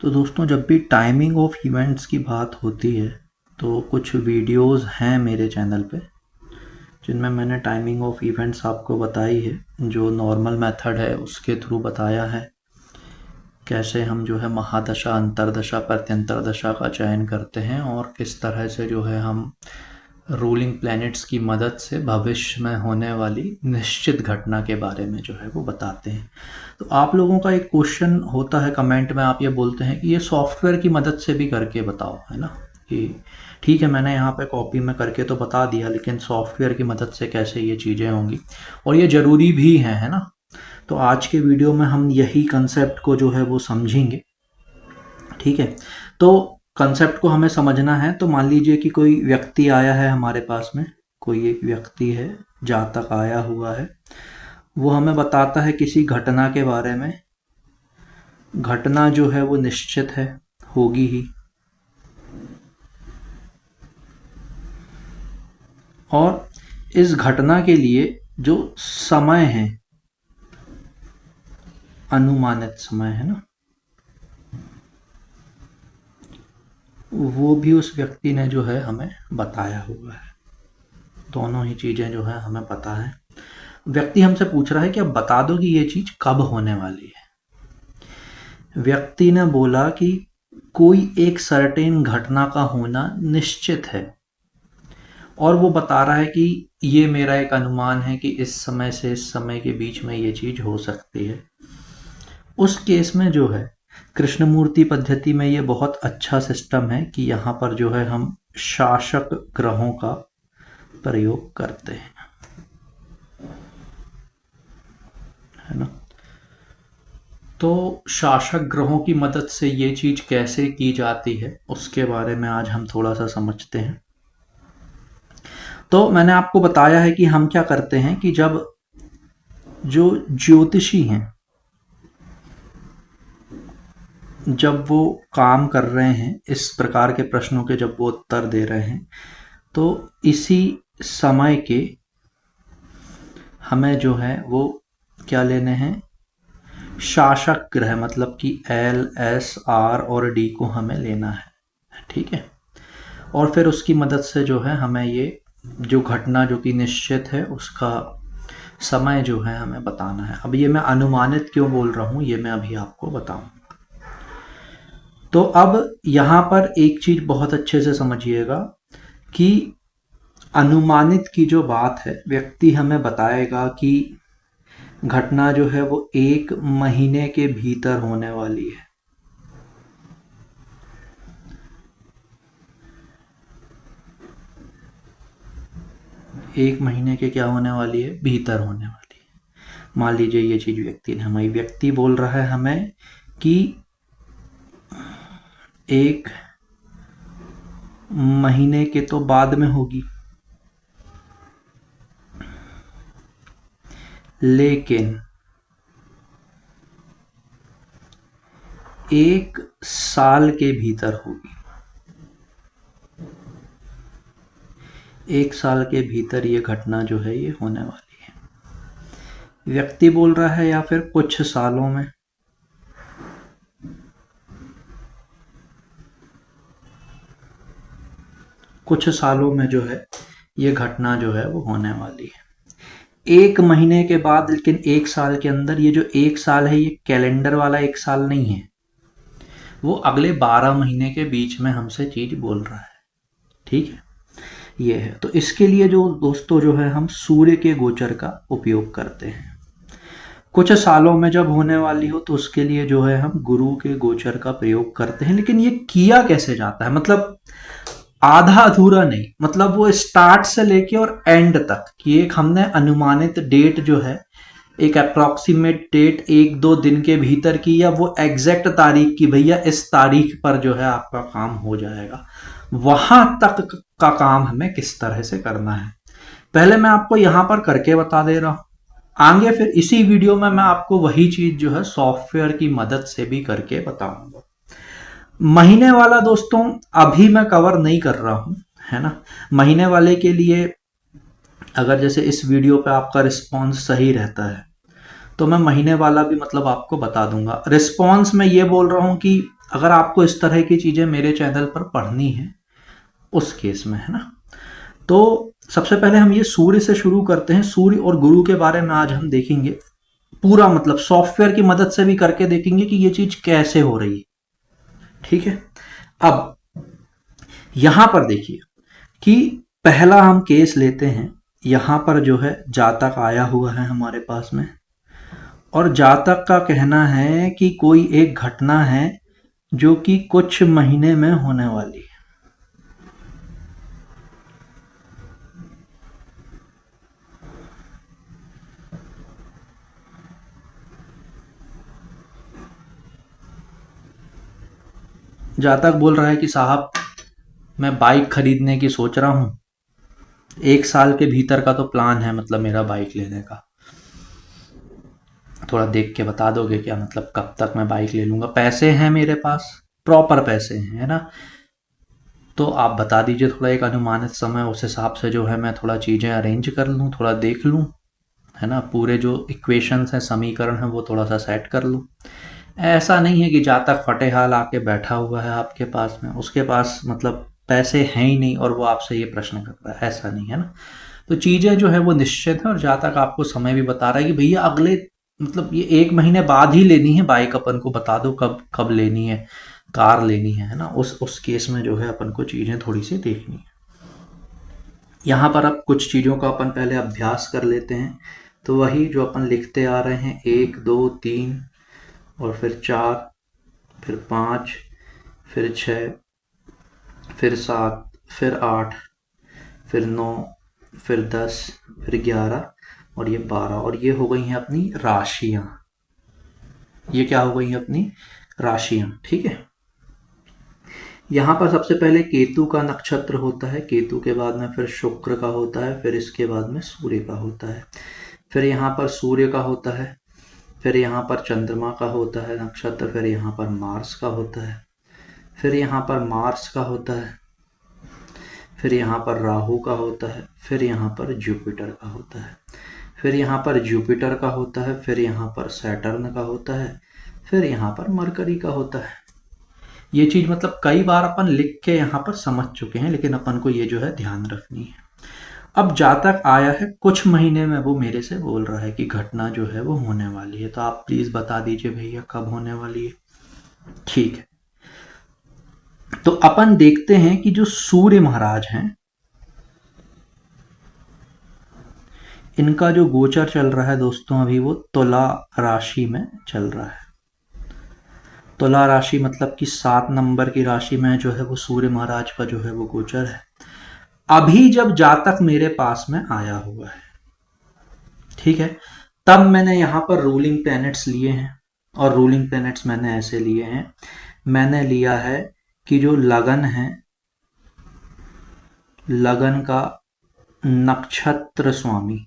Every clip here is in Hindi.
तो दोस्तों, जब भी टाइमिंग ऑफ इवेंट्स की बात होती है तो कुछ वीडियोस हैं मेरे चैनल पे जिनमें मैंने टाइमिंग ऑफ इवेंट्स आपको बताई है। जो नॉर्मल मेथड है उसके थ्रू बताया है कैसे हम जो है महादशा, अंतरदशा, प्रत्यंतर दशा का चयन करते हैं और किस तरह से जो है हम रूलिंग प्लैनेट्स की मदद से भविष्य में होने वाली निश्चित घटना के बारे में जो है वो बताते हैं। तो आप लोगों का एक क्वेश्चन होता है कमेंट में, आप ये बोलते हैं कि ये सॉफ्टवेयर की मदद से भी करके बताओ, है ना। कि ठीक है, मैंने यहाँ पे कॉपी में करके तो बता दिया, लेकिन सॉफ्टवेयर की मदद से कैसे ये चीज़ें होंगी और ये ज़रूरी भी है ना। तो आज के वीडियो में हम यही कंसेप्ट को जो है वो समझेंगे। ठीक है, तो कंसेप्ट को हमें समझना है। तो मान लीजिए कि कोई व्यक्ति आया है हमारे पास में, कोई एक व्यक्ति है, जातक आया हुआ है, वो हमें बताता है किसी घटना के बारे में। घटना जो है वो निश्चित है, होगी ही, और इस घटना के लिए जो समय है, अनुमानित समय है ना, वो भी उस व्यक्ति ने जो है हमें बताया हुआ है। दोनों ही चीज़ें जो है हमें पता है। व्यक्ति हमसे पूछ रहा है कि अब बता दो कि ये चीज़ कब होने वाली है। व्यक्ति ने बोला कि कोई एक सर्टेन घटना का होना निश्चित है, और वो बता रहा है कि ये मेरा एक अनुमान है कि इस समय से इस समय के बीच में ये चीज़ हो सकती है। उस केस में जो है कृष्णमूर्ति पद्धति में ये बहुत अच्छा सिस्टम है कि यहाँ पर जो है हम शासक ग्रहों का प्रयोग करते हैं, है ना। तो शासक ग्रहों की मदद से ये चीज़ कैसे की जाती है उसके बारे में आज हम थोड़ा सा समझते हैं। तो मैंने आपको बताया है कि हम क्या करते हैं कि जब जो ज्योतिषी हैं, जब वो काम कर रहे हैं इस प्रकार के प्रश्नों के, जब वो उत्तर दे रहे हैं, तो इसी समय के हमें जो है वो क्या लेने हैं, शासक ग्रह, मतलब कि एल, एस, आर और डी को हमें लेना है। ठीक है, और फिर उसकी मदद से जो है हमें ये जो घटना जो कि निश्चित है उसका समय जो है हमें बताना है। अब ये मैं अनुमानित क्यों बोल रहा हूँ ये मैं अभी आपको बताऊं। तो अब यहाँ पर एक चीज बहुत अच्छे से समझिएगा कि अनुमानित की जो बात है, व्यक्ति हमें बताएगा कि घटना जो है वो 1 महीने के भीतर होने वाली है। एक महीने के क्या होने वाली है, भीतर होने वाली है। मान लीजिए ये चीज व्यक्ति ने हमें, व्यक्ति बोल रहा है हमें कि 1 महीने के तो बाद में होगी, लेकिन 1 साल के भीतर होगी। 1 साल के भीतर ये घटना जो है ये होने वाली है, व्यक्ति बोल रहा है, या फिर कुछ सालों में। कुछ सालों में जो है ये घटना जो है वो होने वाली है। 1 महीने के बाद, लेकिन 1 साल के अंदर। ये जो 1 साल है ये कैलेंडर वाला 1 साल नहीं है, वो अगले 12 महीने के बीच में हमसे चीज बोल रहा है। ठीक है, ये है। तो इसके लिए जो दोस्तों जो है हम सूर्य के गोचर का उपयोग करते हैं। कुछ सालों में जब होने वाली हो तो उसके लिए जो है हम गुरु के गोचर का प्रयोग करते हैं। लेकिन ये किया कैसे जाता है, मतलब आधा अधूरा नहीं, मतलब वो स्टार्ट से लेके और एंड तक कि एक हमने अनुमानित डेट जो है, एक अप्रोक्सीमेट डेट 1-2 दिन के भीतर की, या वो एग्जैक्ट तारीख की, भैया इस तारीख पर जो है आपका काम हो जाएगा, वहां तक का काम हमें किस तरह से करना है, पहले मैं आपको यहां पर करके बता दे रहा हूं। आगे फिर इसी वीडियो में मैं आपको वही चीज जो है सॉफ्टवेयर की मदद से भी करके बताऊंगा। महीने वाला दोस्तों अभी मैं कवर नहीं कर रहा हूं, है ना। महीने वाले के लिए अगर जैसे इस वीडियो पे आपका रिस्पॉन्स सही रहता है तो मैं महीने वाला भी मतलब आपको बता दूंगा। रिस्पॉन्स में ये बोल रहा हूं कि अगर आपको इस तरह की चीज़ें मेरे चैनल पर पढ़नी है उस केस में, है ना। तो सबसे पहले हम ये सूर्य से शुरू करते हैं। सूर्य और गुरु के बारे में आज हम देखेंगे पूरा, मतलब सॉफ्टवेयर की मदद से भी करके देखेंगे कि ये चीज कैसे हो रही है। ठीक है, अब यहां पर देखिए कि पहला हम केस लेते हैं। यहां पर जो है जातक आया हुआ है हमारे पास में, और जातक का कहना है कि कोई एक घटना है जो कि कुछ महीने में होने वाली है। जातक बोल रहा है कि साहब मैं बाइक खरीदने की सोच रहा हूं, 1 साल के भीतर का तो प्लान है, मतलब मेरा बाइक लेने का। थोड़ा देख के बता दोगे क्या, मतलब कब तक मैं बाइक ले लूंगा? पैसे हैं मेरे पास, प्रॉपर पैसे हैं, है ना। तो आप बता दीजिए थोड़ा एक अनुमानित समय, उस हिसाब से जो है मैं थोड़ा चीज़ें अरेंज कर लूँ, थोड़ा देख लूँ, है ना। पूरे जो इक्वेशंस हैं, समीकरण हैं, वो थोड़ा सा सेट कर लूँ। ऐसा नहीं है कि जातक फटे हाल आके बैठा हुआ है आपके पास में, उसके पास मतलब पैसे हैं ही नहीं और वो आपसे ये प्रश्न कर रहा है, ऐसा नहीं है ना। तो चीज़ें जो है वो निश्चित है, और जातक आपको समय भी बता रहा है कि भैया अगले, मतलब ये 1 महीने बाद ही लेनी है बाइक, अपन को बता दो कब कब लेनी है, कार लेनी है ना। उस केस में जो है अपन को चीज़ें थोड़ी सी देखनी है। यहाँ पर अब कुछ चीज़ों का अपन पहले अभ्यास कर लेते हैं। तो वही जो अपन लिखते आ रहे हैं, 1 2 3 और फिर 4, फिर 5, फिर 6, फिर 7, फिर 8, फिर 9, फिर 10, फिर 11 और ये 12, और ये हो गई हैं अपनी राशियां। ये क्या हो गई हैं? अपनी राशियां। ठीक है, यहाँ पर सबसे पहले केतु का नक्षत्र होता है, केतु के बाद में फिर शुक्र का होता है, फिर इसके बाद में सूर्य का होता है, फिर यहाँ पर सूर्य का होता है, फिर यहाँ पर चंद्रमा का होता है नक्षत्र, फिर यहाँ पर मार्स का होता है, फिर यहाँ पर मार्स का होता है, फिर यहाँ पर राहु का होता है, फिर यहाँ पर जुपिटर का होता है, फिर यहाँ पर जुपिटर का होता है, फिर यहाँ पर सैटर्न का होता है, फिर यहाँ पर मरकरी का होता है। ये चीज मतलब कई बार अपन लिख के यहाँ पर समझ चुके हैं, लेकिन अपन को ये जो है ध्यान रखनी है। अब जातक आया है, कुछ महीने में वो मेरे से बोल रहा है कि घटना जो है वो होने वाली है। तो आप प्लीज बता दीजिए भैया कब होने वाली है। ठीक है, तो अपन देखते हैं कि जो सूर्य महाराज हैं, इनका जो गोचर चल रहा है दोस्तों, अभी वो तुला राशि में चल रहा है। तुला राशि मतलब कि 7 नंबर की राशि में जो है वो सूर्य महाराज का जो है वो गोचर है। अभी जब जातक मेरे पास में आया हुआ है, ठीक है, तब मैंने यहाँ पर रूलिंग प्लैनेट्स लिए हैं, और रूलिंग प्लैनेट्स मैंने ऐसे लिए हैं। मैंने लिया है कि जो लगन है, लगन का नक्षत्र स्वामी,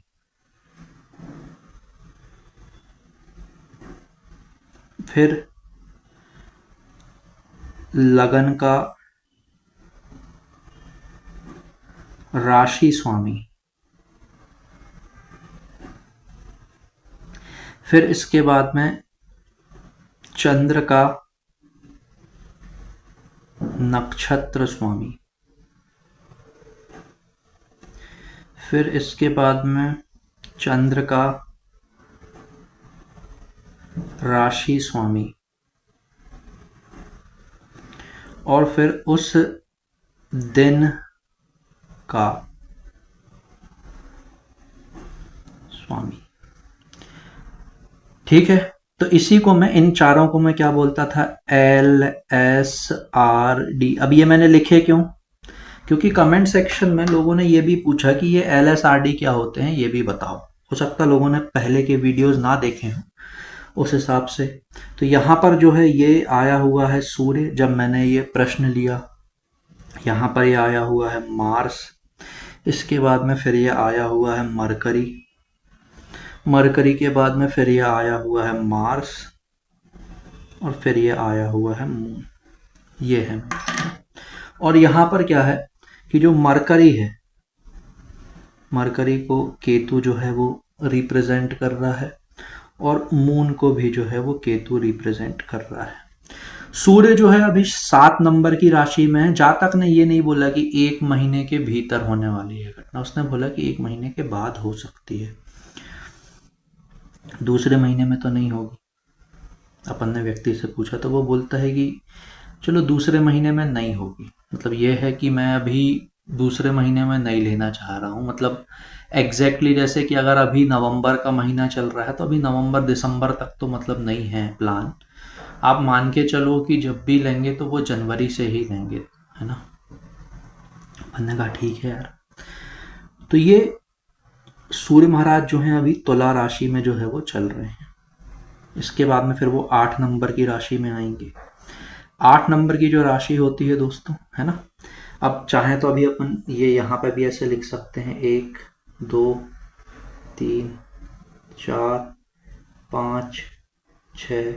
फिर लगन का राशि स्वामी, फिर इसके बाद में चंद्र का नक्षत्र स्वामी, फिर इसके बाद में चंद्र का राशि स्वामी, और फिर उस दिन का स्वामी। ठीक है, तो इसी को मैं, इन चारों को मैं क्या बोलता था? LSRD। अब ये मैंने लिखे क्यों? क्योंकि कमेंट सेक्शन में लोगों ने ये भी पूछा कि ये LSRD क्या होते हैं, ये भी बताओ। हो सकता लोगों ने पहले के वीडियोस ना देखे हों, उस हिसाब से। तो यहाँ पर जो है ये आया हुआ है सूर्य, जब मैंने ये प्रश्न लिया। यहाँ पर ये आया हुआ है मार्स, इसके बाद में फिर ये आया हुआ है मरकरी, मरकरी के बाद में फिर ये आया हुआ है मार्स, और फिर ये आया हुआ है मून। ये है, और यहाँ पर क्या है कि जो मरकरी है, मरकरी को केतु जो है वो रिप्रेजेंट कर रहा है, और मून को भी जो है वो केतु रिप्रेजेंट कर रहा है। सूर्य जो है अभी 7 नंबर की राशि में है। जातक ने ये नहीं बोला कि 1 महीने के भीतर होने वाली है घटना, उसने बोला कि 1 महीने के बाद हो सकती है, दूसरे महीने में तो नहीं होगी। अपन ने व्यक्ति से पूछा तो वो बोलता है कि चलो दूसरे महीने में नहीं होगी, मतलब ये है कि मैं अभी दूसरे महीने में नहीं लेना चाह रहा हूँ। मतलब एग्जैक्टली जैसे कि अगर अभी नवंबर का महीना चल रहा है तो अभी नवंबर दिसंबर तक तो मतलब नहीं है प्लान। आप मान के चलो कि जब भी लेंगे तो वो जनवरी से ही लेंगे, है ना। मैंने कहा ठीक है यार। तो ये सूर्य महाराज जो हैं अभी तुला राशि में जो है वो चल रहे हैं। इसके बाद में फिर वो 8 नंबर की राशि में आएंगे। 8 नंबर की जो राशि होती है दोस्तों, है ना, अब चाहे तो अभी अपन ये यहाँ पे भी ऐसे लिख सकते हैं, 1 2 3 4 5 6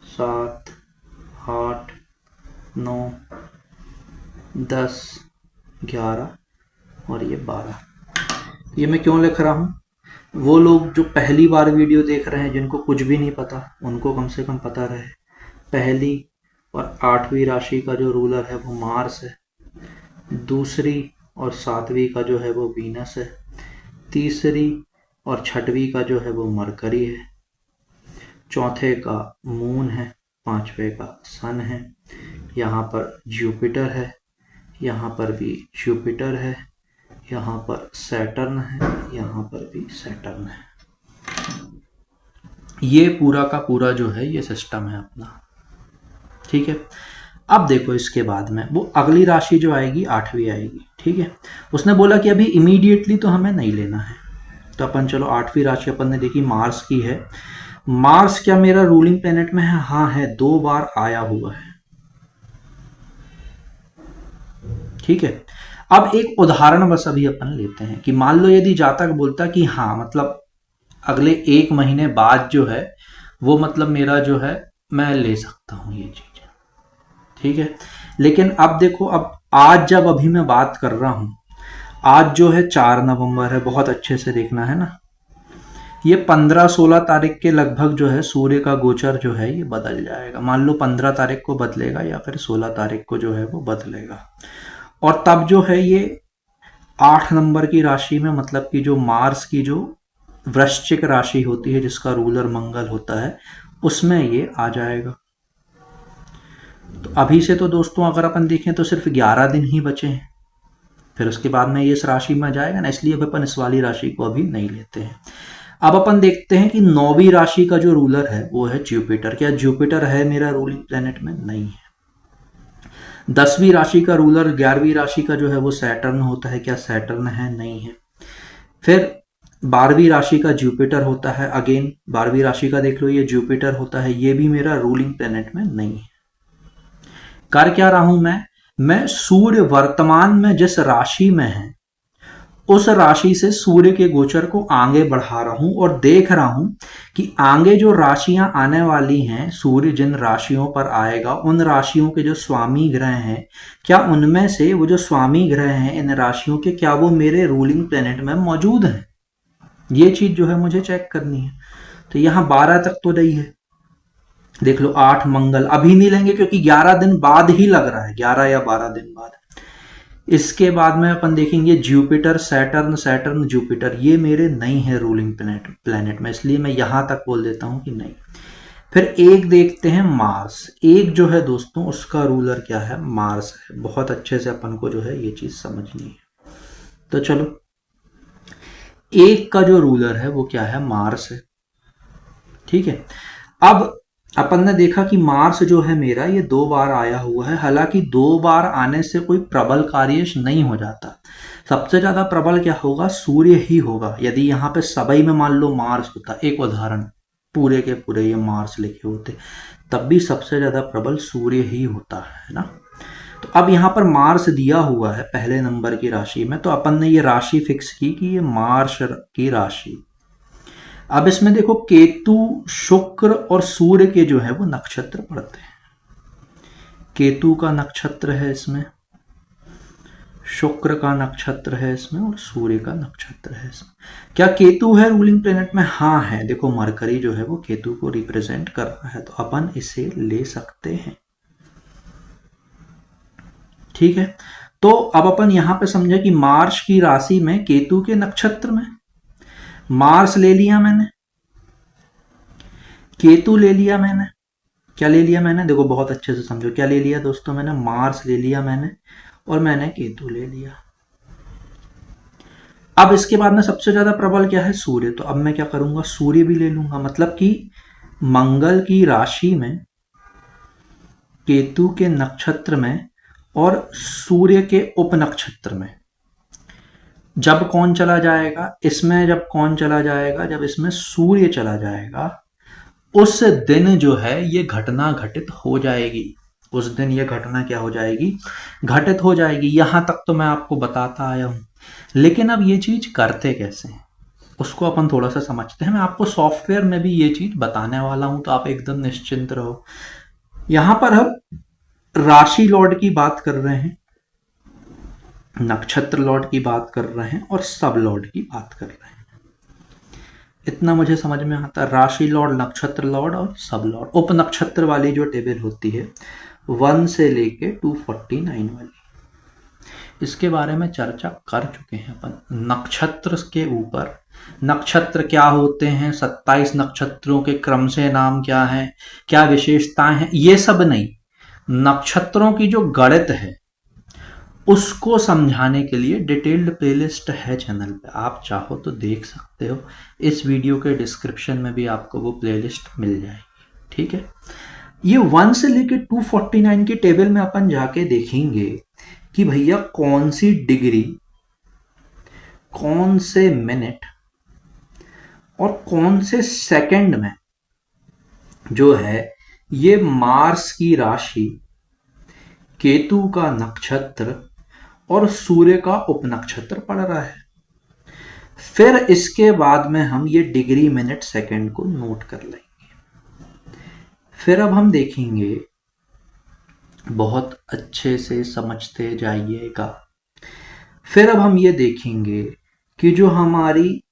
7 8 9 10 11 और ये 12। ये मैं क्यों लिख रहा हूँ, वो लोग जो पहली बार वीडियो देख रहे हैं जिनको कुछ भी नहीं पता, उनको कम से कम पता रहे। पहली और 8वीं राशि का जो रूलर है वो मार्स है, दूसरी और 7वीं का जो है वो वीनस है, तीसरी और 6वीं का जो है वो मरकरी है, चौथे का मून है, 5वें का सन है, यहाँ पर जुपिटर है, यहाँ पर भी जुपिटर है, यहाँ पर सैटर्न है, यहाँ पर भी सैटर्न है। ये पूरा का पूरा जो है ये सिस्टम है अपना, ठीक है। अब देखो इसके बाद में वो अगली राशि जो आएगी 8वीं आएगी, ठीक है। उसने बोला कि अभी इमीडिएटली तो हमें नहीं लेना है, तो अपन चलो 8वीं राशि अपन ने देखी मार्स की है। मार्स क्या मेरा रूलिंग प्लेनेट में है? हाँ है, 2 बार आया हुआ है, ठीक है। अब एक उदाहरण बस अभी अपन लेते हैं कि मान लो यदि जातक बोलता कि हाँ मतलब अगले 1 महीने बाद जो है वो मतलब मेरा जो है मैं ले सकता हूं ये चीज, ठीक है। लेकिन अब देखो, अब आज जब अभी मैं बात कर रहा हूं, आज जो है 4 नवंबर है, बहुत अच्छे से देखना है ना। ये 15-16 तारीख के लगभग जो है सूर्य का गोचर जो है ये बदल जाएगा। मान लो 15 तारीख को बदलेगा या फिर 16 तारीख को जो है वो बदलेगा, और तब जो है ये 8 नंबर की राशि में, मतलब कि जो मार्स की जो वृश्चिक राशि होती है जिसका रूलर मंगल होता है, उसमें ये आ जाएगा। तो अभी से तो दोस्तों अगर अपन देखें तो सिर्फ 11 दिन ही बचे हैं, फिर उसके बाद में ये इस राशि में जाएगा ना, इसलिए अब अपन इस वाली राशि को अभी नहीं लेते हैं। अब अपन देखते हैं कि 9वीं राशि का जो रूलर है वो है जुपिटर। क्या जुपिटर है मेरा रूलिंग प्लेनेट में? नहीं है। 10वीं राशि का रूलर 11वीं राशि का जो है वो सैटर्न होता है। क्या सैटर्न है? नहीं है। फिर 12वीं राशि का जुपिटर होता है, अगेन 12वीं राशि का देख लो ये जुपिटर होता है, ये भी मेरा रूलिंग प्लेनेट में नहीं है। कर क्या रहा हूं मैं सूर्य वर्तमान में जिस राशि में है उस राशि से सूर्य के गोचर को आगे बढ़ा रहा हूं और देख रहा हूं कि आगे जो राशियां आने वाली हैं, सूर्य जिन राशियों पर आएगा उन राशियों के जो स्वामी ग्रह हैं, क्या उनमें से वो जो स्वामी ग्रह हैं इन राशियों के, क्या वो मेरे रूलिंग प्लेनेट में मौजूद हैं? ये चीज जो है मुझे चेक करनी है। तो यहां 12 तक तो नहीं है, देख लो 8 मंगल अभी नहीं लेंगे क्योंकि 11 दिन बाद ही लग रहा है, 11 या 12 दिन बाद। इसके बाद में अपन देखेंगे जुपिटर सैटर्न, सैटर्न जुपिटर, ये मेरे नहीं है रूलिंग प्लेनेट में, इसलिए मैं यहां तक बोल देता हूं कि नहीं। फिर एक देखते हैं मार्स। एक जो है दोस्तों उसका रूलर क्या है? मार्स है। बहुत अच्छे से अपन को जो है ये चीज समझनी है। तो चलो, एक का जो रूलर है वो क्या है? मार्स है, ठीक है। अब अपन ने देखा कि मार्स जो है मेरा ये 2 बार आया हुआ है, हालांकि 2 बार आने से कोई प्रबल कार्य नहीं हो जाता। सबसे ज्यादा प्रबल क्या होगा? सूर्य ही होगा। यदि यहाँ पे सबई में मान लो मार्स होता, एक उदाहरण, पूरे के पूरे ये मार्स लिखे होते, तब भी सबसे ज्यादा प्रबल सूर्य ही होता है ना। तो अब यहाँ पर मार्स दिया हुआ है पहले नंबर की राशि में, तो अपन ने ये राशि फिक्स की कि ये मार्स की राशि। अब इसमें देखो केतु, शुक्र और सूर्य के जो है वो नक्षत्र पड़ते हैं। केतु का नक्षत्र है इसमें, शुक्र का नक्षत्र है इसमें और सूर्य का नक्षत्र है इसमें। क्या केतु है रूलिंग प्लेनेट में? हाँ है। देखो मरकरी जो है वो केतु को रिप्रेजेंट कर रहा है, तो अपन इसे ले सकते हैं। ठीक है, तो अब अपन यहां पे समझे कि मार्स की राशि में केतु के नक्षत्र में मार्स ले लिया मैंने, केतु ले लिया मैंने। क्या ले लिया मैंने? देखो बहुत अच्छे से समझो, क्या ले लिया दोस्तों मैंने? मार्स ले लिया मैंने और मैंने केतु ले लिया। अब इसके बाद में सबसे ज्यादा प्रबल क्या है? सूर्य। तो अब मैं क्या करूंगा? सूर्य भी ले लूंगा। मतलब कि मंगल की राशि में, केतु के नक्षत्र में और सूर्य के उप नक्षत्र में जब कौन चला जाएगा इसमें? जब कौन चला जाएगा? जब इसमें सूर्य चला जाएगा, उस दिन जो है ये घटना घटित हो जाएगी। उस दिन ये घटना क्या हो जाएगी? घटित हो जाएगी। यहां तक तो मैं आपको बताता आया हूं, लेकिन अब ये चीज करते कैसे हैं उसको अपन थोड़ा सा समझते हैं। मैं आपको सॉफ्टवेयर में भी ये चीज बताने वाला हूं, तो आप एकदम निश्चिंत रहो। यहां पर हम राशि लॉर्ड की बात कर रहे हैं, नक्षत्र लॉर्ड की बात कर रहे हैं और सब लॉर्ड की बात कर रहे हैं। इतना मुझे समझ में आता है। राशि लॉर्ड, नक्षत्र लॉर्ड और सब लॉर्ड। उप नक्षत्र वाली जो टेबल होती है 1 से लेके 249 वाली, इसके बारे में चर्चा कर चुके हैं अपन। नक्षत्र के ऊपर, नक्षत्र क्या होते हैं, 27 नक्षत्रों के क्रम से नाम क्या है, क्या विशेषताएं हैं, ये सब नहीं, नक्षत्रों की जो गणित है उसको समझाने के लिए डिटेल्ड प्लेलिस्ट है चैनल पे। आप चाहो तो देख सकते हो, इस वीडियो के डिस्क्रिप्शन में भी आपको वो प्लेलिस्ट मिल जाएगी। ठीक है, ये 1 से लेके 249 की टेबल में अपन जाके देखेंगे कि भैया कौन सी डिग्री, कौन से मिनट और कौन से सेकंड में जो है ये मार्स की राशि, केतु का नक्षत्र और सूर्य का उपनक्षत्र पड़ रहा है। फिर इसके बाद में हम ये डिग्री मिनट सेकंड को नोट कर लेंगे। फिर अब हम देखेंगे, बहुत अच्छे से समझते जाइएगा। फिर अब हम ये देखेंगे कि जो हमारी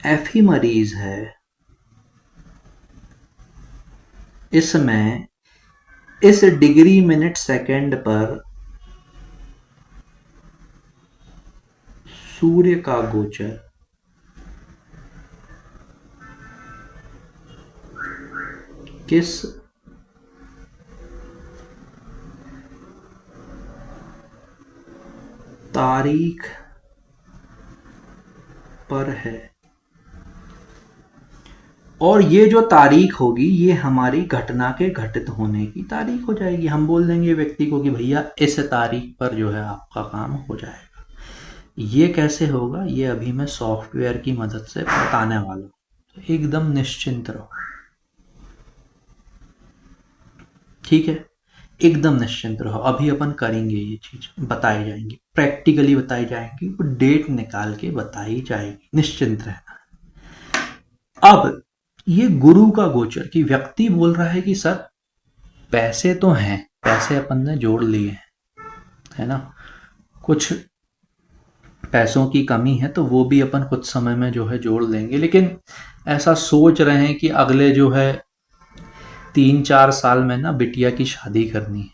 एफिमरीज है, इसमें इस डिग्री मिनट सेकंड पर सूर्य का गोचर किस तारीख पर है, और ये जो तारीख होगी ये हमारी घटना के घटित होने की तारीख हो जाएगी। हम बोल देंगे व्यक्ति को कि भैया इस तारीख पर जो है आपका काम हो जाएगा। ये कैसे होगा ये अभी मैं सॉफ्टवेयर की मदद से बताने वाला हूँ, तो एकदम निश्चिंत रहो। ठीक है, एकदम निश्चिंत रहो। अभी अपन करेंगे, ये चीज बताई जाएंगी, प्रैक्टिकली बताई जाएंगी, डेट निकाल के बताई जाएगी, निश्चिंत रहना। अब ये गुरु का गोचर, कि व्यक्ति बोल रहा है कि सर पैसे तो हैं, पैसे अपन ने जोड़ लिए हैं, है ना, कुछ पैसों की कमी है तो वो भी अपन कुछ समय में जो है जोड़ लेंगे, लेकिन ऐसा सोच रहे हैं कि अगले जो है 3-4 साल में ना बिटिया की शादी करनी है,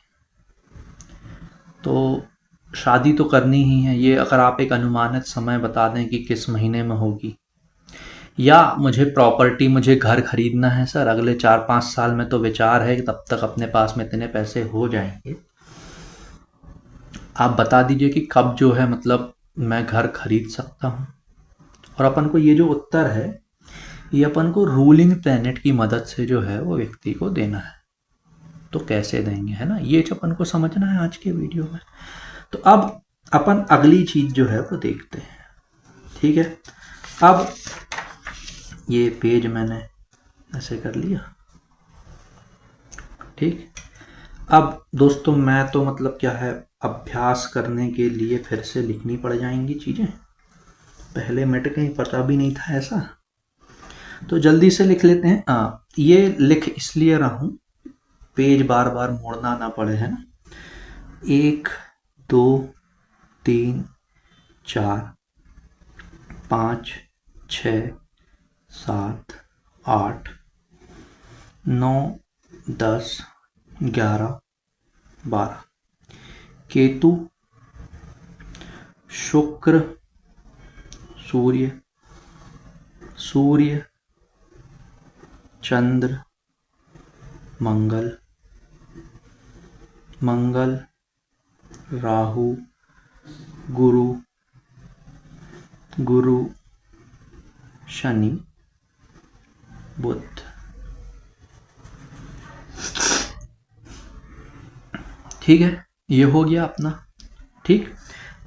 तो शादी तो करनी ही है। ये अगर आप एक अनुमानित समय बता दें कि किस महीने में होगी, या मुझे प्रॉपर्टी, मुझे घर खरीदना है सर अगले 4-5 साल में, तो विचार है कि तब तक अपने पास में इतने पैसे हो जाएंगे, आप बता दीजिए कि कब जो है मतलब मैं घर खरीद सकता हूँ। और अपन को ये जो उत्तर है ये अपन को रूलिंग प्लैनेट की मदद से जो है वो व्यक्ति को देना है, तो कैसे देंगे, है ना, ये जो अपन को समझना है आज के वीडियो में। तो अब अपन अगली चीज जो है वो देखते हैं। ठीक है, अब ये पेज मैंने ऐसे कर लिया। ठीक, अब दोस्तों मैं तो मतलब क्या है, अभ्यास करने के लिए फिर से लिखनी पड़ जाएंगी चीजें, पहले मिट गई, पता भी नहीं था ऐसा, तो जल्दी से लिख लेते हैं। ये लिख इसलिए रहा हूं पेज बार बार मोड़ना ना पड़े, है ना। 1 2 3 4 5 6 7 8 9 10 11 12। केतु, शुक्र, सूर्य, सूर्य, चंद्र, मंगल, मंगल, राहु, गुरु, गुरु, शनि, बुध। ठीक है, ये हो गया अपना। ठीक,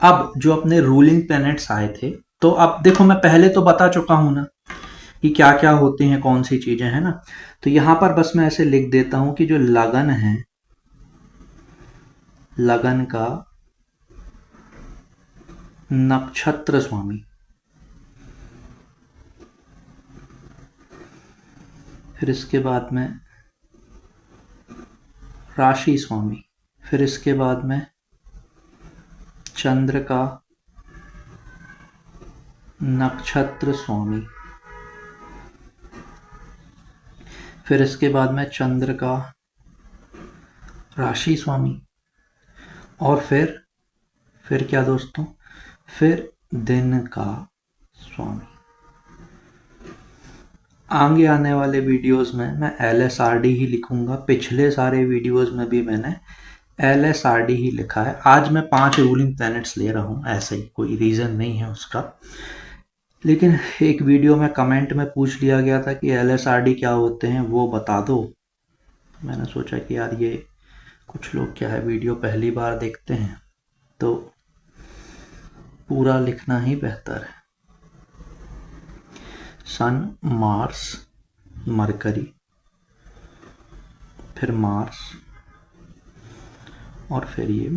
अब जो अपने रूलिंग प्लैनेट्स आए थे, तो अब देखो मैं पहले तो बता चुका हूं ना कि क्या क्या होते हैं, कौन सी चीजें हैं ना। तो यहां पर बस मैं ऐसे लिख देता हूं कि जो लगन है, लगन का नक्षत्र स्वामी, फिर इसके बाद में राशि स्वामी, फिर इसके बाद में चंद्र का नक्षत्र स्वामी, फिर इसके बाद में चंद्र का राशि स्वामी, और फिर क्या दोस्तों, फिर दिन का स्वामी। आगे आने वाले वीडियोस में मैं LSRD ही लिखूंगा। पिछले सारे वीडियोस में भी मैंने LSRD ही लिखा है। आज मैं 5 रूलिंग प्लैनेट्स ले रहा हूँ, ऐसे ही, कोई रीज़न नहीं है उसका। लेकिन एक वीडियो में कमेंट में पूछ लिया गया था कि LSRD क्या होते हैं, वो बता दो। मैंने सोचा कि यार ये कुछ लोग क्या है, वीडियो पहली बार देखते हैं, तो पूरा लिखना ही बेहतर है। सन, मार्स, मरकरी, फिर मार्स, और फिर ये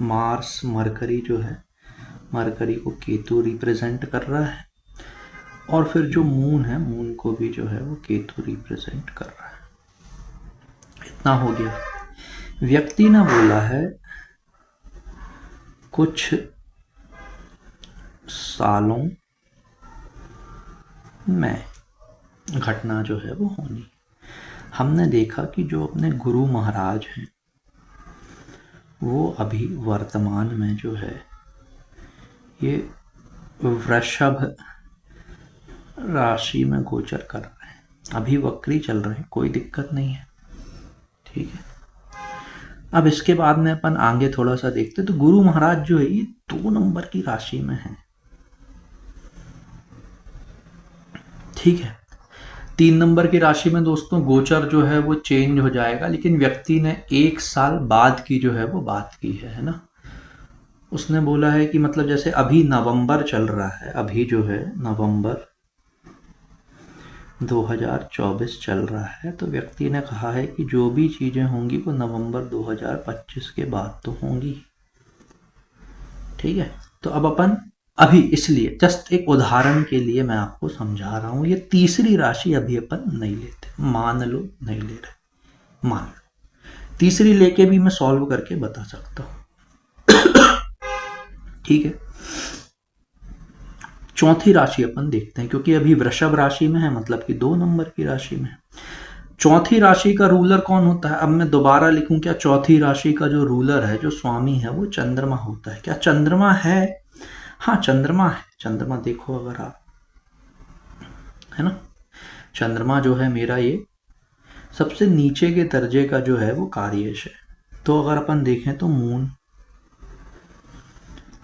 मार्स, मरकरी जो है, मरकरी को केतु रिप्रेजेंट कर रहा है, और फिर जो मून है, मून को भी जो है वो केतु रिप्रेजेंट कर रहा है। इतना हो गया। व्यक्ति ने बोला है कुछ सालों में घटना जो है वो होनी। हमने देखा कि जो अपने गुरु महाराज हैं वो अभी वर्तमान में जो है ये वृषभ राशि में गोचर कर रहे हैं, अभी वक्री चल रहे हैं, कोई दिक्कत नहीं है। ठीक है, अब इसके बाद में अपन आगे थोड़ा सा देखते। तो गुरु महाराज जो है ये 2 नंबर की राशि में है। ठीक है, 3 नंबर की राशि में दोस्तों गोचर जो है वो चेंज हो जाएगा, लेकिन व्यक्ति ने 1 साल बाद की जो है वो बात की है ना। उसने बोला है कि मतलब जैसे अभी नवंबर चल रहा है, अभी जो है नवंबर 2024 चल रहा है, तो व्यक्ति ने कहा है कि जो भी चीजें होंगी वो नवंबर 2025 के बाद तो होंगी। ठीक है, तो अब अपन अभी इसलिए जस्ट एक उदाहरण के लिए मैं आपको समझा रहा हूं, ये तीसरी राशि अभी अपन नहीं लेते, मान लो नहीं ले रहे, मान लो तीसरी लेके भी मैं सॉल्व करके बता सकता हूं। ठीक है, चौथी राशि अपन देखते हैं, क्योंकि अभी वृषभ राशि में है, मतलब कि 2 नंबर की राशि में है। चौथी राशि का रूलर कौन होता है? अब मैं दोबारा लिखूं क्या? चौथी राशि का जो रूलर है, जो स्वामी है, वो चंद्रमा होता है। क्या चंद्रमा है? हाँ, चंद्रमा है। चंद्रमा देखो अगर आप, है ना, चंद्रमा जो है मेरा ये सबसे नीचे के दर्जे का जो है वो कार्यश है। तो अगर अपन देखें तो मून,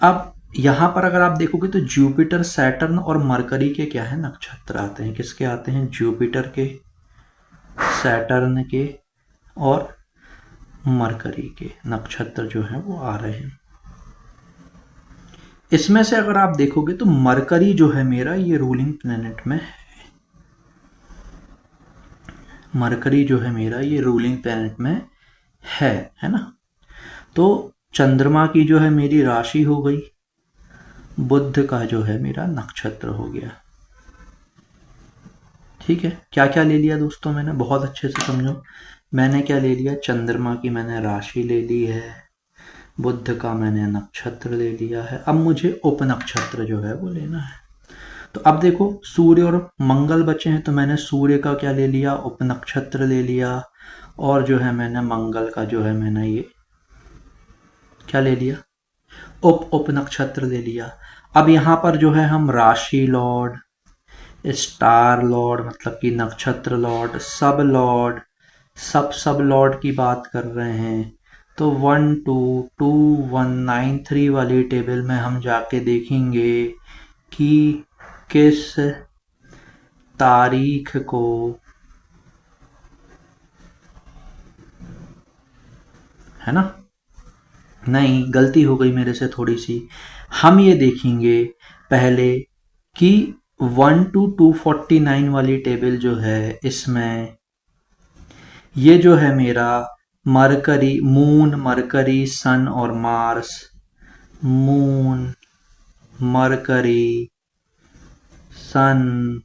अब यहां पर अगर आप देखोगे तो जुपिटर, सैटर्न और मरकरी के क्या है, नक्षत्र आते हैं। किसके आते हैं? जुपिटर के, सैटर्न के और मरकरी के नक्षत्र जो है वो आ रहे हैं। इसमें से अगर आप देखोगे तो मरकरी जो है मेरा ये रूलिंग प्लैनेट में है। मरकरी जो है मेरा ये रूलिंग प्लैनेट में है ना। तो चंद्रमा की जो है मेरी राशि हो गई, बुध का जो है मेरा नक्षत्र हो गया। ठीक है, क्या क्या ले लिया दोस्तों मैंने, बहुत अच्छे से समझो। मैंने क्या ले लिया, चंद्रमा की मैंने राशि ले ली है, बुध का मैंने नक्षत्र ले लिया है। अब मुझे उपनक्षत्र जो है वो लेना है। तो अब देखो सूर्य और मंगल बचे हैं, तो मैंने सूर्य का क्या ले लिया, उपनक्षत्र ले लिया, और जो है मैंने मंगल का जो है मैंने ये क्या ले लिया, उपनक्षत्र ले लिया। अब यहाँ पर जो है हम राशि लॉर्ड, स्टार लॉर्ड मतलब कि नक्षत्र लॉर्ड, सब लॉर्ड की बात कर रहे हैं। तो 122193 वाली टेबल में हम जाके देखेंगे कि किस तारीख को है ना, नहीं गलती हो गई मेरे से थोड़ी सी। हम ये देखेंगे पहले कि 1 to 249 वाली टेबल जो है इसमें ये जो है मेरा मरकरी, मून, मरकरी, सन और मार्स, मून, मरकरी, सन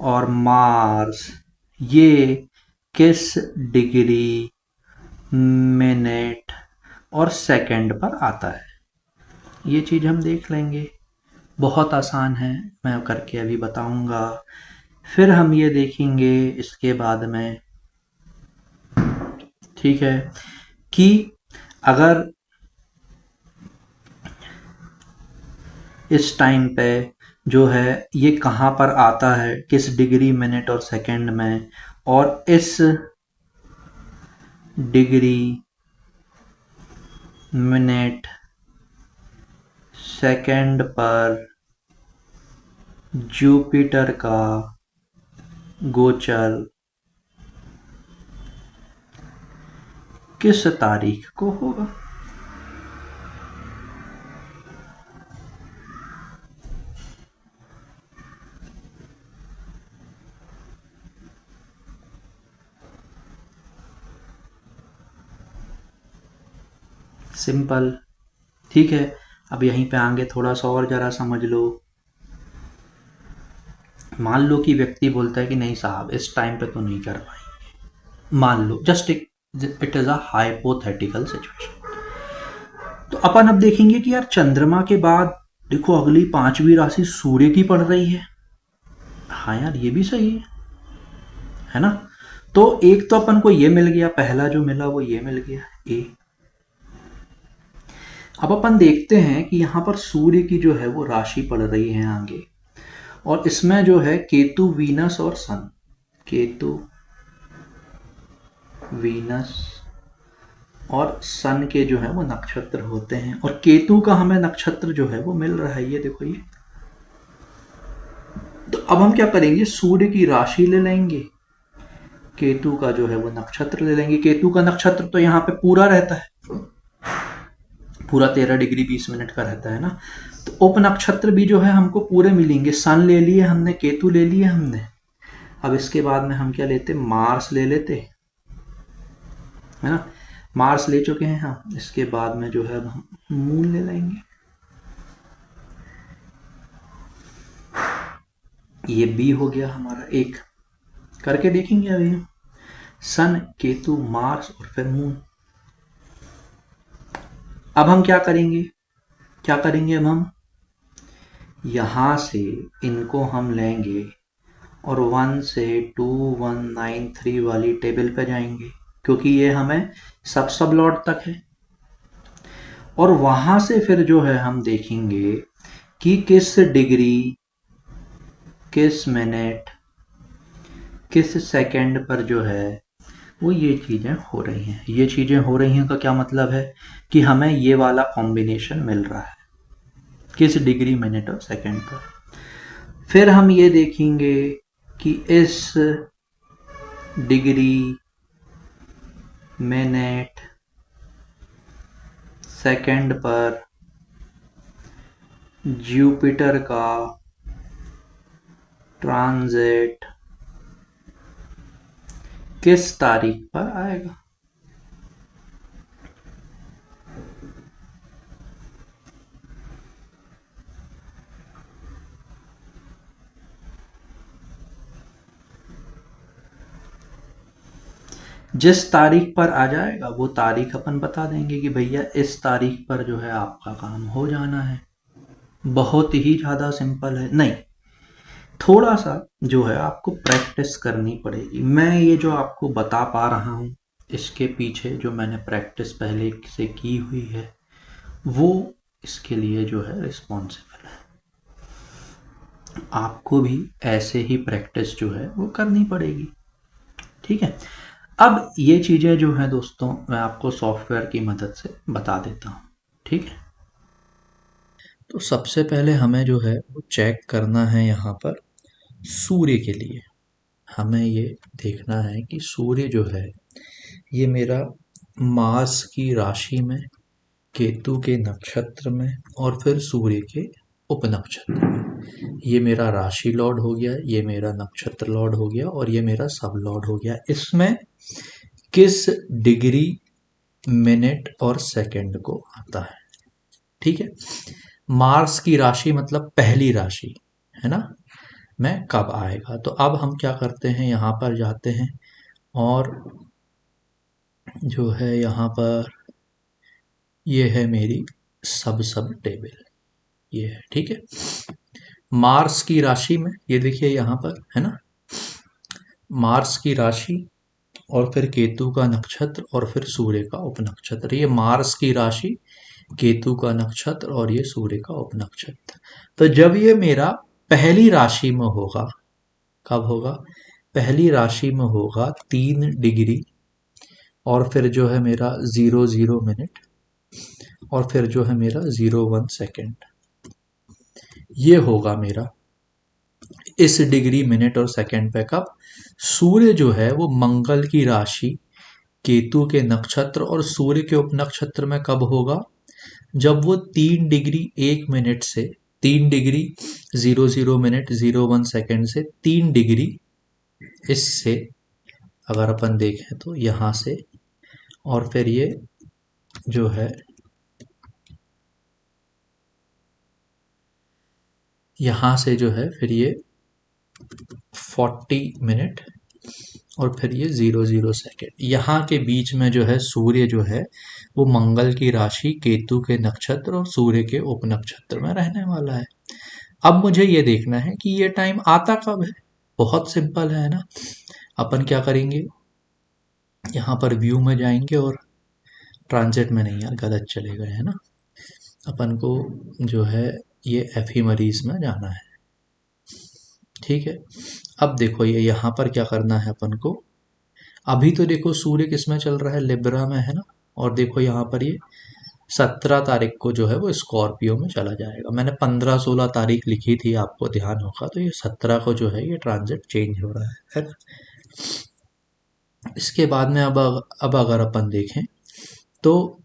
और मार्स, ये किस डिग्री, मिनट और सेकंड पर आता है, ये चीज़ हम देख लेंगे। बहुत आसान है, मैं करके अभी बताऊंगा। फिर हम ये देखेंगे इसके बाद में, ठीक है, कि अगर इस टाइम पे जो है ये कहाँ पर आता है, किस डिग्री, मिनट और सेकंड में, और इस डिग्री, मिनट, सेकंड पर जुपिटर का गोचर किस तारीख को होगा। सिंपल, ठीक है। अब यहीं पे आगे थोड़ा सा और जरा समझ लो। मान लो कि व्यक्ति बोलता है कि नहीं साहब इस टाइम पे तो नहीं कर पाएंगे, मान लो, just it is a hypothetical situation. तो अपन अब देखेंगे कि यार चंद्रमा के बाद देखो अगली पांचवी राशि सूर्य की पड़ रही है। हाँ यार ये भी सही है ना। तो एक तो अपन को ये मिल गया, पहला जो मिला वो ये मिल गया ए। अब अपन देखते हैं कि यहाँ पर सूर्य की जो है वो राशि पड़ रही है आगे, और इसमें जो है केतु, वीनस और सन, केतु, वीनस और सन के जो है वो नक्षत्र होते हैं, और केतु का हमें नक्षत्र जो है वो मिल रहा है, ये देखो ये। तो अब हम क्या करेंगे, सूर्य की राशि ले लेंगे, केतु का जो है वो नक्षत्र ले लेंगे। केतु का नक्षत्र तो यहाँ पे पूरा रहता है, पूरा 13 डिग्री 20 मिनट का रहता है ना। तो उप नक्षत्र भी जो है हमको पूरे मिलेंगे। सन ले लिए हमने, केतु ले लिए हमने। अब इसके बाद में हम क्या लेते, मार्स ले लेते है ना, मार्स ले चुके हैं हम। इसके बाद में जो है हम मून ले लेंगे, ये बी हो गया हमारा एक। करके देखेंगे अभी हम, सन, केतु, मार्स और फिर मून। अब हम क्या करेंगे, क्या करेंगे, अब हम यहां से इनको हम लेंगे और 1 से 2193 वाली टेबल पे जाएंगे, क्योंकि ये हमें सब लॉट तक है। और वहां से फिर जो है हम देखेंगे कि किस डिग्री, किस मिनट, किस सेकंड पर जो है वो ये चीजें हो रही हैं। ये चीजें हो रही हैं का क्या मतलब है कि हमें ये वाला कॉम्बिनेशन मिल रहा है, किस डिग्री, मिनट और सेकंड पर। फिर हम ये देखेंगे कि इस डिग्री, मिनट, सेकंड पर जुपिटर का ट्रांजिट किस तारीख पर आएगा। जिस तारीख पर आ जाएगा वो तारीख अपन बता देंगे कि भैया इस तारीख पर जो है आपका काम हो जाना है। बहुत ही ज़्यादा सिंपल है। नहीं, थोड़ा सा जो है आपको प्रैक्टिस करनी पड़ेगी। मैं ये जो आपको बता पा रहा हूँ, इसके पीछे जो मैंने प्रैक्टिस पहले से की हुई है वो इसके लिए जो है रिस्पॉन्सिबल है। आपको भी ऐसे ही प्रैक्टिस जो है वो करनी पड़ेगी। ठीक है। अब ये चीज़ें जो हैं दोस्तों मैं आपको सॉफ्टवेयर की मदद से बता देता हूँ। ठीक है। तो सबसे पहले हमें जो है वो चेक करना है यहाँ पर सूर्य के लिए। हमें ये देखना है कि सूर्य जो है ये मेरा मार्स की राशि में, केतु के नक्षत्र में और फिर सूर्य के उपनक्षत्र में। ये मेरा राशि लॉर्ड हो गया, ये मेरा नक्षत्र लॉर्ड हो गया और ये मेरा सब लॉर्ड हो गया। इसमें किस डिग्री, मिनट और सेकंड को आता है। ठीक है। मार्स की राशि मतलब पहली राशि है ना, में कब आएगा। तो अब हम क्या करते हैं, यहाँ पर जाते हैं और जो है यहाँ पर ये है मेरी सब टेबल, ये है। ठीक है। मार्स की राशि में ये देखिए यहाँ पर है ना, मार्स की राशि और फिर केतु का नक्षत्र और फिर सूर्य का उपनक्षत्र। ये मार्स की राशि, केतु का नक्षत्र और ये सूर्य का उपनक्षत्र। तो जब ये मेरा पहली राशि में होगा, कब होगा, पहली राशि में होगा 3 डिग्री और फिर जो है मेरा 00 मिनट और फिर जो है मेरा 01 सेकेंड। ये होगा मेरा इस डिग्री, मिनट और सेकंड पे कब। सूर्य जो है वो मंगल की राशि, केतु के नक्षत्र और सूर्य के उपनक्षत्र में कब होगा, जब वो 3 डिग्री 1 मिनट से 3 डिग्री 00 मिनट 01 सेकेंड से 3 डिग्री, इससे अगर अपन देखें तो यहाँ से और फिर ये जो है यहाँ से जो है फिर ये 40 मिनट और फिर ये 00 सेकेंड। यहाँ के बीच में जो है सूर्य जो है वो मंगल की राशि, केतु के नक्षत्र और सूर्य के उपनक्षत्र में रहने वाला है। अब मुझे ये देखना है कि ये टाइम आता कब है। बहुत सिंपल है ना। अपन क्या करेंगे, यहाँ पर व्यू में जाएंगे और ट्रांजिट में नहीं, यार गलत चले गए है ना, अपन को जो है ये एफीमरीज में जाना है। ठीक है। अब देखो ये यहाँ पर क्या करना है अपन को। अभी तो देखो सूर्य किस में चल रहा है, लिब्रा में है ना। और देखो यहाँ पर ये 17 तारीख को जो है वो स्कॉर्पियो में चला जाएगा। मैंने 15-16 तारीख लिखी थी, आपको ध्यान होगा। तो ये 17 को जो है ये ट्रांजिट चेंज हो रहा है ना। इसके बाद में अब अगर अपन देखें तो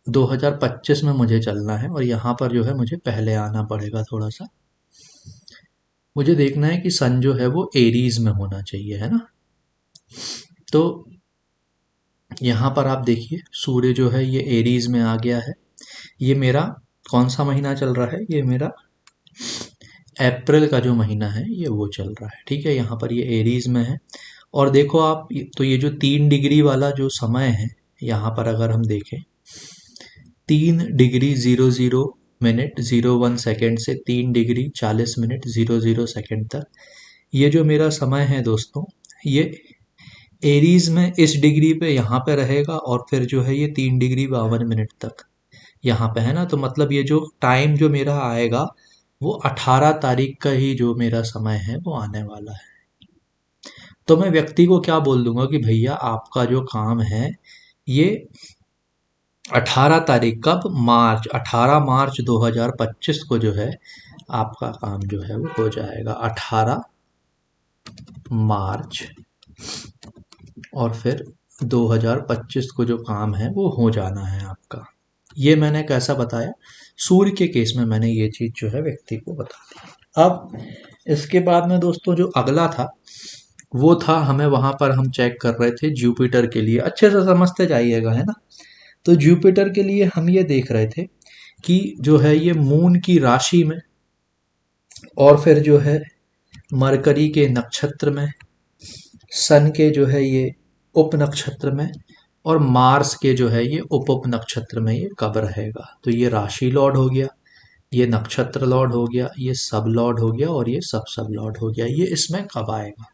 2025 में मुझे चलना है और यहाँ पर जो है मुझे पहले आना पड़ेगा थोड़ा सा। मुझे देखना है कि सन जो है वो एरीज में होना चाहिए है ना। तो यहाँ पर आप देखिए सूर्य जो है ये एरीज में आ गया है। ये मेरा कौन सा महीना चल रहा है, ये मेरा अप्रैल का जो महीना है ये वो चल रहा है। ठीक है। यहाँ पर ये एरीज में है और देखो आप, तो ये जो 3 डिग्री वाला जो समय है, यहाँ पर अगर हम देखें 3 डिग्री 00 मिनट 01 सेकेंड से 3 डिग्री 40 मिनट 00 सेकेंड तक, ये जो मेरा समय है दोस्तों, ये एरीज में इस डिग्री पे यहाँ पे रहेगा और फिर जो है ये 3 डिग्री 52 मिनट तक यहाँ पे है ना। तो मतलब ये जो टाइम जो मेरा आएगा वो 18 तारीख का ही जो मेरा समय है वो आने वाला है। तो मैं व्यक्ति को क्या बोल दूंगा कि भैया आपका जो काम है ये 18 तारीख, कब, मार्च 18 मार्च 2025 को जो है आपका काम जो है वो हो जाएगा 18 मार्च और फिर 2025 को जो काम है वो हो जाना है आपका। ये मैंने कैसा बताया, सूर्य के केस में मैंने ये चीज जो है व्यक्ति को बता दी। अब इसके बाद में दोस्तों जो अगला था वो था, हमें वहां पर हम चेक कर रहे थे जुपिटर के लिए। अच्छे से समझते जाइएगा है ना। तो जुपिटर के लिए हम ये देख रहे थे कि जो है ये मून की राशि में और फिर जो है मरकरी के नक्षत्र में, सन के जो है ये उप नक्षत्र में, और मार्स के जो है ये उप उप नक्षत्र में ये कब रहेगा। तो ये राशि लॉर्ड हो गया, ये नक्षत्र लॉर्ड हो गया, ये सब लॉर्ड हो गया, और ये सब लॉर्ड हो गया। ये इसमें कब आएगा,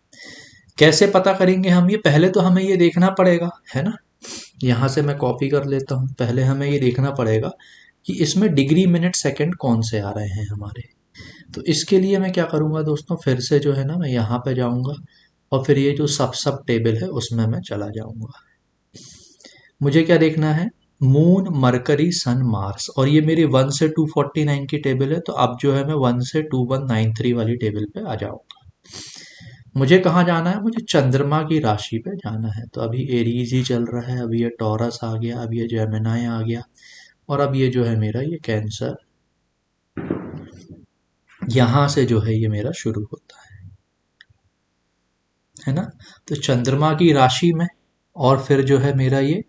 कैसे पता करेंगे हम ये, पहले तो हमें ये देखना पड़ेगा, है ना। यहाँ से मैं कॉपी कर लेता हूँ। पहले हमें ये देखना पड़ेगा कि इसमें डिग्री मिनट सेकंड कौन से आ रहे हैं हमारे। तो इसके लिए मैं क्या करूँगा दोस्तों, फिर से जो है ना मैं यहाँ पे जाऊँगा और फिर ये जो सब टेबल है उसमें मैं चला जाऊँगा। मुझे क्या देखना है, मून, मरकरी, सन, मार्स, और ये मेरी 1 से 249 की टेबल है। तो अब जो है मैं 1 से 2193 वाली टेबल पे आ जाऊँगा। मुझे कहाँ जाना है, मुझे चंद्रमा की राशि पे जाना है। तो अभी एरीज ही चल रहा है, अभी ये टॉरस आ गया, अब ये जेमिनाई आ गया, और अब ये जो है मेरा ये कैंसर, यहाँ से जो है ये मेरा शुरू होता है ना। तो चंद्रमा की राशि में, और फिर जो है मेरा ये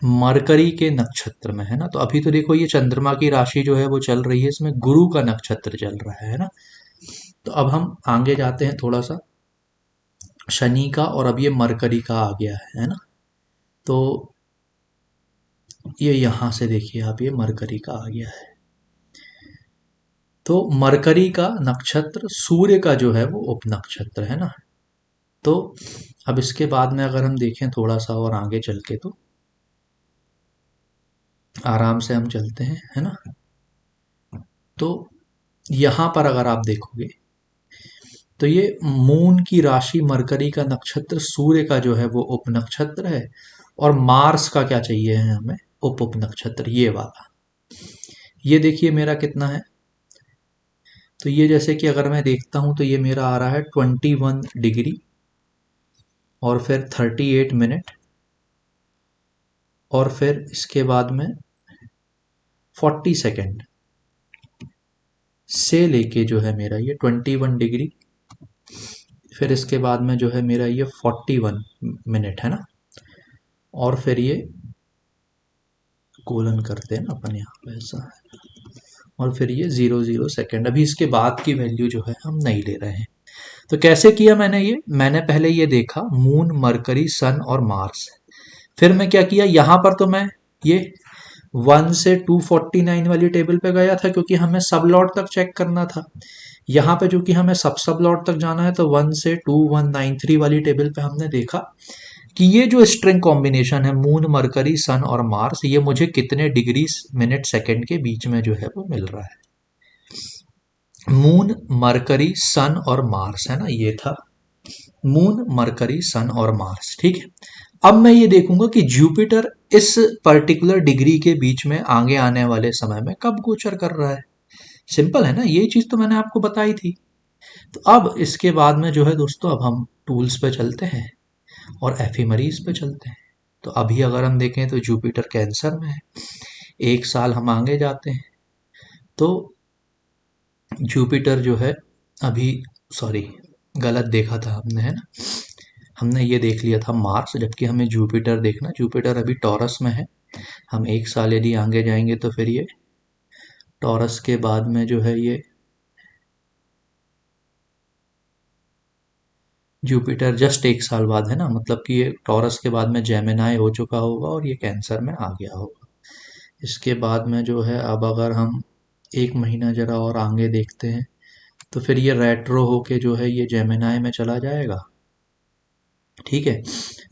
मरकरी के नक्षत्र में, है ना। तो अभी तो देखो ये चंद्रमा की राशि जो है वो चल रही है, इसमें गुरु का नक्षत्र चल रहा है ना। तो अब हम आगे जाते हैं थोड़ा सा, शनि का, और अब ये मरकरी का आ गया है ना। तो ये यहाँ से देखिए आप, ये मरकरी का आ गया है। तो मरकरी का नक्षत्र सूर्य का जो है वो उप नक्षत्र है ना। तो अब इसके बाद में अगर हम देखें थोड़ा सा और आगे चल के, तो आराम से हम चलते हैं, है ना। तो यहां पर अगर आप देखोगे तो ये मून की राशि, मरकरी का नक्षत्र, सूर्य का जो है वो उप नक्षत्र है, और मार्स का क्या चाहिए है हमें, उप नक्षत्र ये वाला। ये देखिए मेरा कितना है, तो ये जैसे कि अगर मैं देखता हूं तो ये मेरा आ रहा है 21 डिग्री, और फिर 38 मिनट, और फिर इसके बाद में 40 सेकेंड से लेके जो है मेरा ये 21 डिग्री, फिर इसके बाद में जो है मेरा ये 41 मिनट, है ना। और फिर ये कोलन करते हैं ना अपन यहाँ पे ऐसा, और फिर ये 00 सेकेंड। अभी इसके बाद की वैल्यू जो है हम नहीं ले रहे हैं। तो कैसे किया मैंने ये, मैंने पहले ये देखा मून, मरकरी, सन और मार्स। फिर मैं क्या किया, यहाँ पर तो मैं ये 1 से 249 वाली टेबल पे गया था, क्योंकि हमें सब लॉट तक चेक करना था। यहाँ पे जो कि हमें सब लॉट तक जाना है, तो 1 से 2193 वाली टेबल पे हमने देखा कि ये जो स्ट्रिंग कॉम्बिनेशन है मून, मरकरी, सन और मार्स, ये मुझे कितने डिग्री मिनट सेकंड के बीच में जो है वो मिल रहा है। मून, मरकरी, सन और मार्स, है ना, ये था मून, मरकरी, सन और मार्स, ठीक है। अब मैं ये देखूंगा कि जुपिटर इस पर्टिकुलर डिग्री के बीच में आगे आने वाले समय में कब गोचर कर रहा है। सिंपल है ना, ये चीज तो मैंने आपको बताई थी। तो अब इसके बाद में जो है दोस्तों, अब हम टूल्स पे चलते हैं और एफिमरीज पे चलते हैं। तो अभी अगर हम देखें तो जुपिटर कैंसर में है, एक साल हम आगे जाते हैं तो जुपिटर जो है अभी, सॉरी गलत देखा था हमने, है ना। हमने ये देख लिया था मार्स, जबकि हमें जुपिटर देखना, जुपिटर अभी टॉरस में है। हम एक साल यदि आगे जाएंगे तो फिर ये टॉरस के बाद में जो है ये जुपिटर जस्ट एक साल बाद, है ना, मतलब कि ये टॉरस के बाद में जेमिनाई हो चुका होगा और ये कैंसर में आ गया होगा। इसके बाद में जो है, अब अगर हम एक महीना जरा और आगे देखते हैं तो फिर ये रेट्रो होके जो है ये जेमिनाई में चला जाएगा, ठीक है।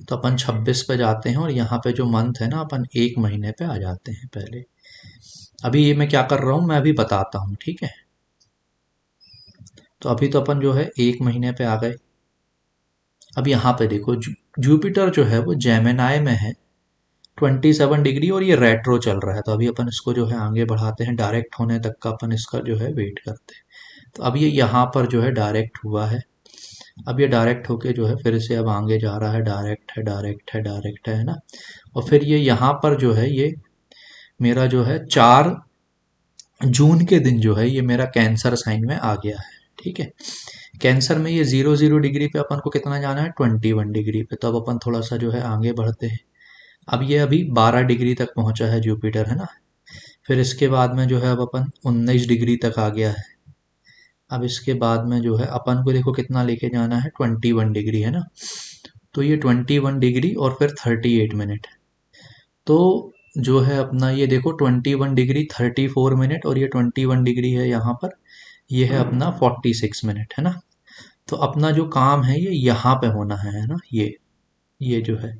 तो अपन 26 पे जाते हैं, और यहाँ पे जो मंथ है ना, अपन एक महीने पे आ जाते हैं पहले। अभी ये मैं क्या कर रहा हूँ मैं अभी बताता हूँ, ठीक है। तो अभी तो अपन जो है एक महीने पे आ गए। अब यहाँ पे देखो जुपिटर जो है वो जेमिनाई में है 27 डिग्री, और ये रेट्रो चल रहा है। तो अभी अपन इसको जो है आगे बढ़ाते हैं, डायरेक्ट होने तक का अपन इसका जो है वेट करते हैं। तो अब ये यहाँ पर जो है डायरेक्ट हुआ है, अब ये डायरेक्ट होके जो है फिर से अब आगे जा रहा है, डायरेक्ट है, डायरेक्ट है, डायरेक्ट है ना। और फिर ये यहाँ पर जो है ये मेरा जो है 4 जून के दिन जो है ये मेरा कैंसर साइन में आ गया है, ठीक है। कैंसर में ये 00 डिग्री पे अपन को कितना जाना है, 21 डिग्री पे। तो अब अपन थोड़ा सा जो है आगे बढ़ते हैं। अब ये अभी 12 डिग्री तक पहुंचा है जुपिटर, है ना। फिर इसके बाद में जो है अब अपन 19 डिग्री तक आ गया है। अब इसके बाद में जो है अपन को देखो कितना लेके जाना है, 21 डिग्री, है ना। तो ये 21 डिग्री और फिर 38 मिनट। तो जो है अपना ये देखो 21 डिग्री 34 मिनट और ये 21 डिग्री है यहाँ पर, ये है अपना 46 मिनट, है ना। तो अपना जो काम है ये यहाँ पे होना है ना, ये जो है,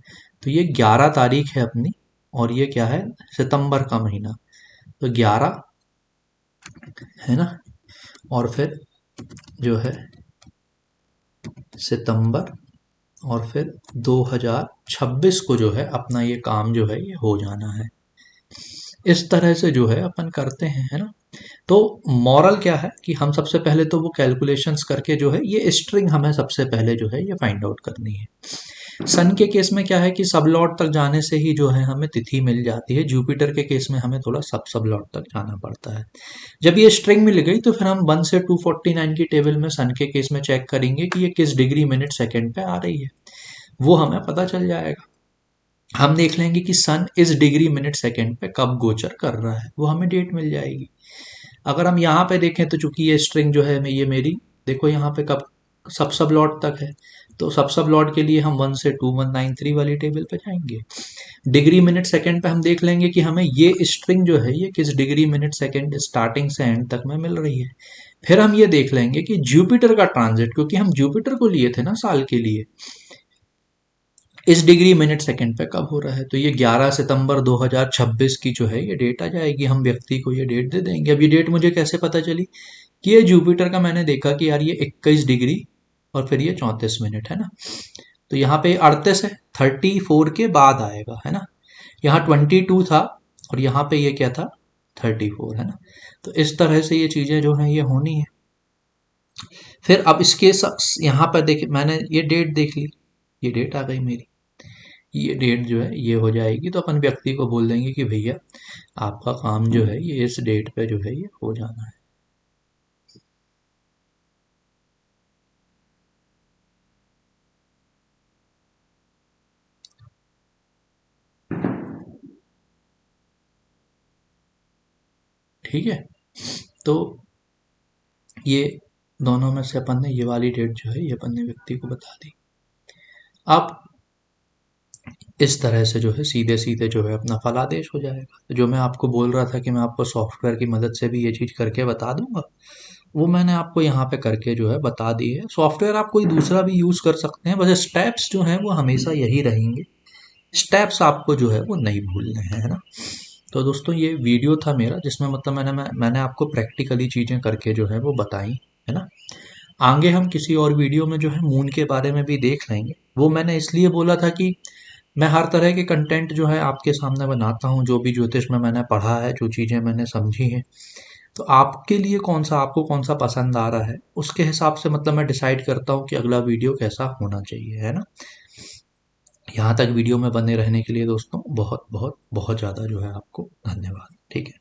तो ये 11 तारीख है अपनी, और ये क्या है, सितंबर का महीना, तो 11 है ना, और फिर जो है सितंबर, और फिर 2026 को जो है अपना ये काम जो है ये हो जाना है। इस तरह से जो है अपन करते हैं, है ना। तो मॉरल क्या है कि हम सबसे पहले तो वो कैलकुलेशंस करके जो है ये स्ट्रिंग हमें सबसे पहले जो है ये फाइंड आउट करनी है। सन के केस में क्या है कि सब लॉट तक जाने से ही जो है हमें तिथि मिल जाती है, जुपिटर के केस में हमें थोड़ा सब लॉट तक जाना पड़ता है। जब ये स्ट्रिंग मिल गई तो फिर हम 1 से 249 की टेबल में सन के केस में चेक करेंगे कि ये किस डिग्री मिनट सेकेंड पे आ रही है, वो हमें पता चल जाएगा। हम देख लेंगे कि सन इस डिग्री मिनट सेकेंड पे कब गोचर कर रहा है, वो हमें डेट मिल जाएगी। अगर हम यहाँ पे देखें तो चूंकि ये स्ट्रिंग जो है ये मेरी, देखो यहाँ पे कब सब लॉट तक है, तो सब लॉट के लिए हम 1 से 2193 वाली टेबल पे जाएंगे। डिग्री मिनट सेकेंड पे हम देख लेंगे कि हमें ये स्ट्रिंग जो है ये किस डिग्री मिनट सेकेंड स्टार्टिंग से एंड तक में मिल रही है। फिर हम ये देख लेंगे कि जुपिटर का ट्रांजिट, क्योंकि हम जुपिटर को लिए थे ना साल के लिए, इस डिग्री मिनट सेकंड पे कब हो रहा है, तो ये 11 सितंबर 2026 की जो है ये डेट आ जाएगी। हम व्यक्ति को ये डेट दे देंगे। अब ये डेट मुझे कैसे पता चली कि ये जुपिटर का मैंने देखा कि यार ये 21 डिग्री और फिर ये 34 मिनट, है ना। तो यहाँ पे 38 है, 34 के बाद आएगा, है ना। यहाँ 22 था और यहाँ पे ये क्या था, 34, है ना। तो इस तरह से ये चीजें जो हैं ये होनी है। फिर अब इसके यहाँ पर देख, मैंने ये डेट देख ली, ये डेट आ गई मेरी, ये डेट जो है ये हो जाएगी, तो अपन व्यक्ति को बोल देंगे कि भैया आपका काम जो है ये इस डेट पे जो है ये हो जाना है। ठीक है, तो ये दोनों में से अपन ने ये वाली डेट जो है ये अपन ने व्यक्ति को बता दी। अब इस तरह से जो है सीधे सीधे जो है अपना फलादेश हो जाएगा। तो जो मैं आपको बोल रहा था कि मैं आपको सॉफ्टवेयर की मदद से भी ये चीज़ करके बता दूंगा, वो मैंने आपको यहाँ पे करके जो है बता दी है। सॉफ्टवेयर आप कोई दूसरा भी यूज़ कर सकते हैं, बस स्टेप्स जो हैं वो हमेशा यही रहेंगे, स्टेप्स आपको जो है वो नहीं भूलने हैं, है ना। तो दोस्तों ये वीडियो था मेरा जिसमें मतलब मैंने आपको प्रैक्टिकली चीज़ें करके जो है वो बताई, है ना। आगे हम किसी और वीडियो में जो है मून के बारे में भी देख लेंगे। वो मैंने इसलिए बोला था कि मैं हर तरह के कंटेंट जो है आपके सामने बनाता हूँ, जो भी ज्योतिष में मैंने पढ़ा है, जो चीज़ें मैंने समझी हैं, तो आपके लिए कौन सा, आपको कौन सा पसंद आ रहा है, उसके हिसाब से मतलब मैं डिसाइड करता हूँ कि अगला वीडियो कैसा होना चाहिए, है ना। यहाँ तक वीडियो में बने रहने के लिए दोस्तों बहुत बहुत बहुत ज़्यादा जो है आपको धन्यवाद। ठीक है।